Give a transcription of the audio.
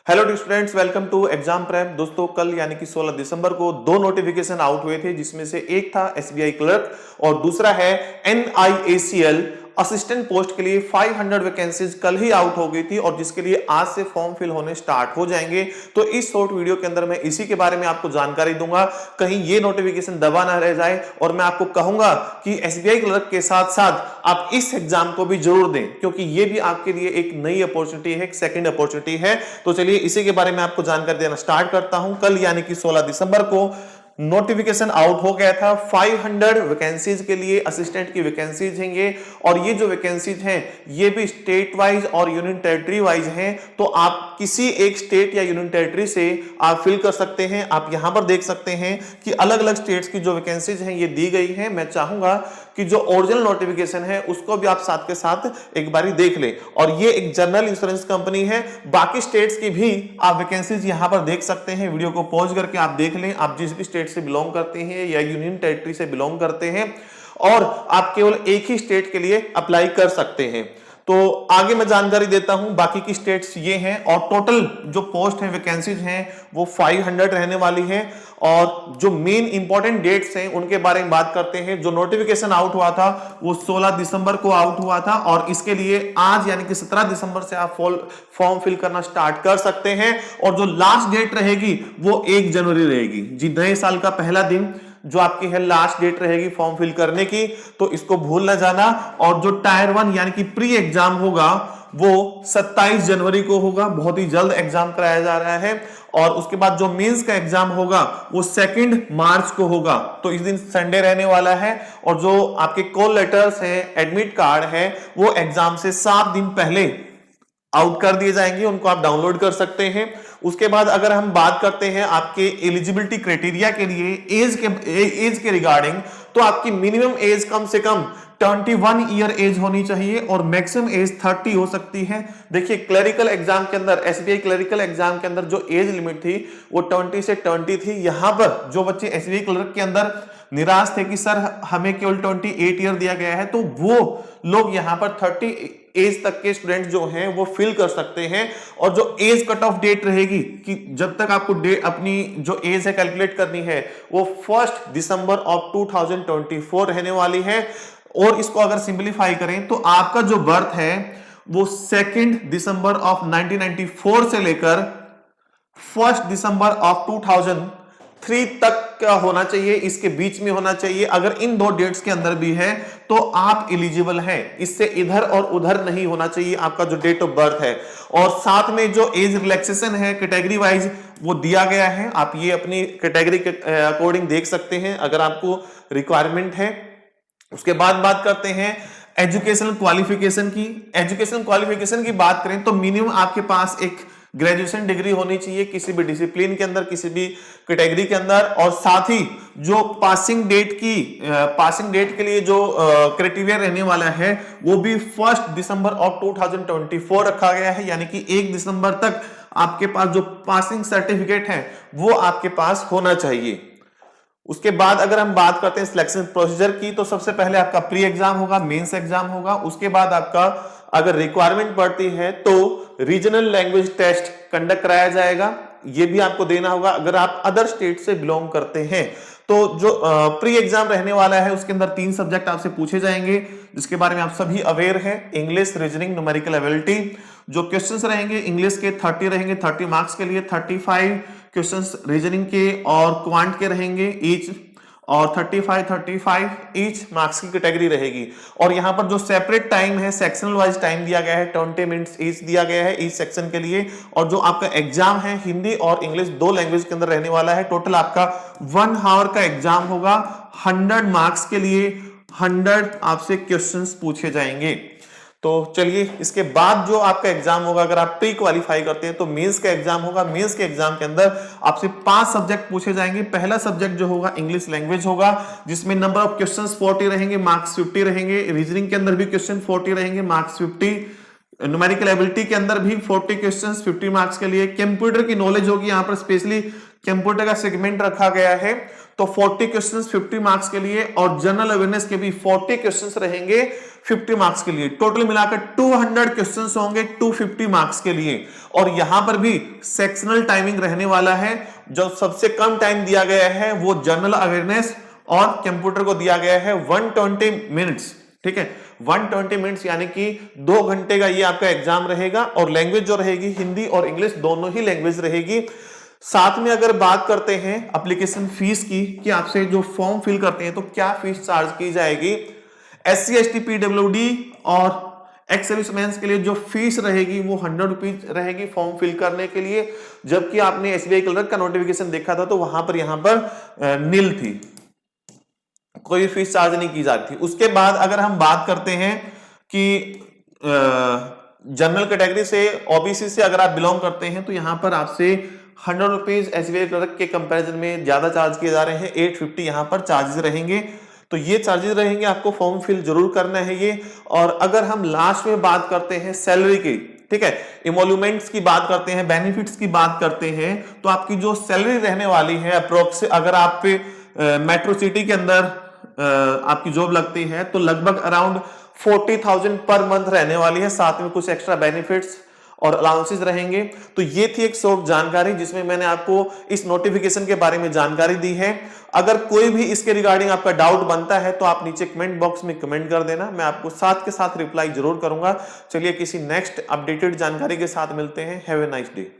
Hello students, welcome to exam prep. दोस्तों, कल यानी कि 16 दिसंबर को दो नोटिफिकेशन आउट हुए थे, जिसमें से एक था एसबीआई क्लर्क और दूसरा है एनआईएसीएल असिस्टेंट पोस्ट के लिए 500 वैकेंसीज कल ही आउट हो गई थी और जिसके लिए आज से फॉर्म फिल होने स्टार्ट हो जाएंगे। तो इस शॉर्ट वीडियो के अंदर मैं इसी के बारे में आपको जानकारी दूंगा, कहीं ये नोटिफिकेशन दबा ना रह जाए। और मैं आपको कहूंगा कि एसबीआई क्लर्क के साथ साथ आप इस एग्जाम को भी जरूर दें, क्योंकि ये भी आपके लिए एक नई अपॉर्चुनिटी है, एक सेकंड अपॉर्चुनिटी है। तो चलिए इसी के बारे में आपको जानकारी देना स्टार्ट करता हूं। कल यानी कि 16 दिसंबर को नोटिफिकेशन आउट हो गया था 500 वैकेंसीज के लिए, असिस्टेंट की वैकेंसीज हैं ये। और ये जो वैकेंसीज हैं ये भी स्टेट वाइज और यूनियन टेरिटरी वाइज हैं। तो आप किसी एक स्टेट या यूनियन टेरिटरी से आप फिल कर सकते हैं। आप यहां पर देख सकते हैं कि अलग अलग स्टेट्स की जो वैकेंसीज हैं ये दी गई हैं। मैं चाहूंगा कि जो ओरिजिनल नोटिफिकेशन है उसको भी आप साथ के साथ एक बारी देख लें। और ये एक जनरल इंश्योरेंस कंपनी है। बाकी स्टेट्स की भी आप वैकेंसीज यहां पर देख सकते हैं। वीडियो को पॉज करके आप देख लें, आप जिस भी स्टेट से बिलोंग करते हैं या यूनियन टेरिटरी से बिलोंग करते हैं, और आप केवल एक ही स्टेट के लिए अप्लाई कर सकते हैं। तो आगे मैं जानकारी देता हूं। बाकी की स्टेट्स ये हैं और टोटल जो पोस्ट है, वैकेंसीज हैं, वो 500 रहने वाली है। और जो मेन इंपॉर्टेंट डेट्स हैं उनके बारे में बात करते हैं। जो नोटिफिकेशन आउट हुआ था वो 16 दिसंबर को आउट हुआ था और इसके लिए आज यानी कि 17 दिसंबर से आप फॉर्म फिल करना स्टार्ट कर सकते हैं। और जो लास्ट डेट रहेगी वो 1 जनवरी रहेगी जी, नए साल का पहला दिन जो आपकी है लास्ट डेट रहेगी फॉर्म फिल करने की। तो इसको भूल ना जाना। और जो टायर 1 यानी कि प्री एग्जाम होगा वो 27 जनवरी को होगा, बहुत ही जल्द एग्जाम कराया जा रहा है। और उसके बाद जो मेंस का एग्जाम होगा वो 2 मार्च को होगा। तो इस दिन संडे रहने वाला है। और जो आपके कॉल लेटर्स है, एडमिट कार्ड है, वो एग्जाम से 7 दिन पहले आउट कर दिए जाएंगे, उनको आप डाउनलोड कर सकते हैं। उसके बाद अगर हम बात करते हैं आपके एलिजिबिलिटी क्राइटेरिया के लिए एज के रिगार्डिंग, तो आपकी मिनिमम एज कम से कम 21 ईयर एज होनी चाहिए और मैक्सिमम एज 30 हो सकती है। देखिए, क्लरिकल एग्जाम के अंदर, एसबीआई क्लरिकल एग्जाम के अंदर जो एज लिमिट थी वो 20 से 20 थी। यहां पर जो बच्चे एसबीआई क्लर्क के अंदर निराश थे कि सर हमें केवल 28 ईयर दिया गया है, तो वो लोग यहां पर 30 एज तक के स्टूडेंट जो हैं वो फिल कर सकते हैं। और जो एज कट ऑफ डेट रहेगी कि जब तक आपको अपनी जो एज है कैलकुलेट करनी है, वो 1 दिसंबर 2024 रहने वाली है। और इसको अगर सिंपलीफाई करें तो आपका जो बर्थ है वो 2 दिसंबर 1994 से लेकर 1 दिसंबर 2003 तक का होना चाहिए, इसके बीच में होना चाहिए। अगर इन दो डेट्स के अंदर भी है तो आप एलिजिबल हैं, इससे इधर और उधर नहीं होना चाहिए आपका जो डेट ऑफ बर्थ है। और साथ में जो एज रिलैक्सेशन है कैटेगरी वाइज वो दिया गया है, आप ये अपनी कैटेगरी के अकॉर्डिंग देख सकते हैं अगर आपको रिक्वायरमेंट है। उसके बाद बात करते हैं एजुकेशनल क्वालिफिकेशन की। एजुकेशनल क्वालिफिकेशन की बात करें तो मिनिमम आपके पास एक ग्रेजुएशन डिग्री होनी चाहिए किसी भी डिसिप्लिन के अंदर, किसी भी कैटेगरी के अंदर। और साथ ही जो पासिंग डेट के लिए जो क्राइटेरिया रहने वाला है वो भी 1 दिसंबर 2024 रखा गया है, यानी कि 1 दिसंबर तक आपके पास जो पासिंग सर्टिफिकेट है वो आपके पास होना चाहिए। उसके बाद अगर हम बात करते हैं सिलेक्शन प्रोसीजर की, तो सबसे पहले आपका प्री एग्जाम होगा, मेंस एग्जाम होगा। उसके बाद आपका अगर रिक्वायरमेंट पड़ती है तो रीजनल लैंग्वेज टेस्ट कंडक्ट कराया जाएगा, ये भी आपको देना होगा अगर आप अदर स्टेट से बिलोंग करते हैं। तो जो प्री एग्जाम रहने वाला है उसके अंदर 3 सब्जेक्ट आपसे पूछे जाएंगे, जिसके बारे में आप सभी अवेयर हैं। English, reasoning, numerical ability. जो क्वेश्चंस रहेंगे इंग्लिश के 30 रहेंगे 30 मार्क्स के लिए, 35 क्वेश्चंस रीजनिंग के और क्वांट के रहेंगे ईच, और 35 ईच मार्क्स की कैटेगरी रहेगी। और यहां पर जो सेपरेट टाइम है, सेक्शनल वाइज टाइम दिया गया है, 20 मिनट्स ईच दिया गया है ईच सेक्शन के लिए। और जो आपका एग्जाम है हिंदी और इंग्लिश 2 लैंग्वेज के अंदर रहने वाला है। टोटल आपका 1 आवर का एग्जाम होगा। 100 मार्क्स के लिए 100 आपसे क्वेश्चंस पूछे जाएंगे। तो चलिए, इसके बाद जो आपका एग्जाम होगा, अगर आप प्री क्वालिफाई करते हैं तो मेंस का एग्जाम होगा। मेंस के एग्जाम के अंदर आपसे 5 सब्जेक्ट पूछे जाएंगे। पहला सब्जेक्ट जो होगा इंग्लिश लैंग्वेज होगा, जिसमें नंबर ऑफ क्वेश्चंस 40 रहेंगे, मार्क्स 50 रहेंगे। रीजनिंग के अंदर भी क्वेश्चन 40 रहेंगे, मार्क्स 50। न्यूमेरिकल एबिलिटी के अंदर भी 40 क्वेश्चंस 50 मार्क्स के लिए। कंप्यूटर की नॉलेज होगी, यहां पर स्पेशली कंप्यूटर का सेगमेंट रखा गया है। तो 40 क्वेश्चंस 50 मार्क्स के लिए और जनरल अवेयरनेस के भी 40 क्वेश्चंस रहेंगे 50 मार्क्स के लिए। टोटल मिलाकर 200 क्वेश्चंस होंगे 250 मार्क्स के लिए। और यहां पर भी सेक्शनल टाइमिंग रहने वाला है। जो सबसे कम टाइम दिया गया है वो जनरल अवेयरनेस और कंप्यूटर को दिया गया है 120 मिनट्स। ठीक है, 120 मिनट्स यानी कि 2 घंटे का ये आपका एग्जाम रहेगा। और लैंग्वेज जो रहेगी हिंदी और इंग्लिश दोनों ही लैंग्वेज रहेगी। साथ में अगर बात करते हैं एप्लीकेशन फीस की कि आपसे जो फॉर्म फिल करते हैं तो क्या फीस चार्ज की जाएगी। SC ST PWD और एक्स सर्विसमैन के लिए जो फीस रहेगी वो 100 रुपीज रहेगी फॉर्म फिल करने के लिए। जबकि आपने SBI क्लर्क का नोटिफिकेशन देखा था तो वहां पर यहां पर नील थी, कोई फीस चार्ज नहीं की जाती थी। उसके बाद अगर हम बात करते हैं कि जनरल कैटेगरी से OBC से अगर आप बिलोंग करते हैं तो यहां पर आपसे 100 रुपीज SBI क्लर्क के कंपैरिजन में ज्यादा चार्ज किए जा रहे हैं। 850 यहां पर चार्जेस रहेंगे। तो ये चार्जेस रहेंगे, आपको फॉर्म फिल जरूर करना है ये। और अगर हम लास्ट में बात करते हैं सैलरी की, ठीक है, इमोल्यूमेंट्स की बात करते हैं, बेनिफिट्स की बात करते हैं, तो आपकी जो सैलरी रहने वाली है अप्रोक्स, अगर आप मेट्रो सिटी के अंदर आपकी जॉब लगती है तो लगभग अराउंड 40,000 पर मंथ रहने वाली है। साथ में कुछ एक्स्ट्रा बेनिफिट्स और अलाउंसेस रहेंगे। तो ये थी एक शॉर्ट जानकारी जिसमें मैंने आपको इस नोटिफिकेशन के बारे में जानकारी दी है। अगर कोई भी इसके रिगार्डिंग आपका डाउट बनता है तो आप नीचे कमेंट बॉक्स में कमेंट कर देना, मैं आपको साथ के साथ रिप्लाई जरूर करूंगा। चलिए किसी नेक्स्ट अपडेटेड जानकारी के साथ मिलते हैं। Have a nice day.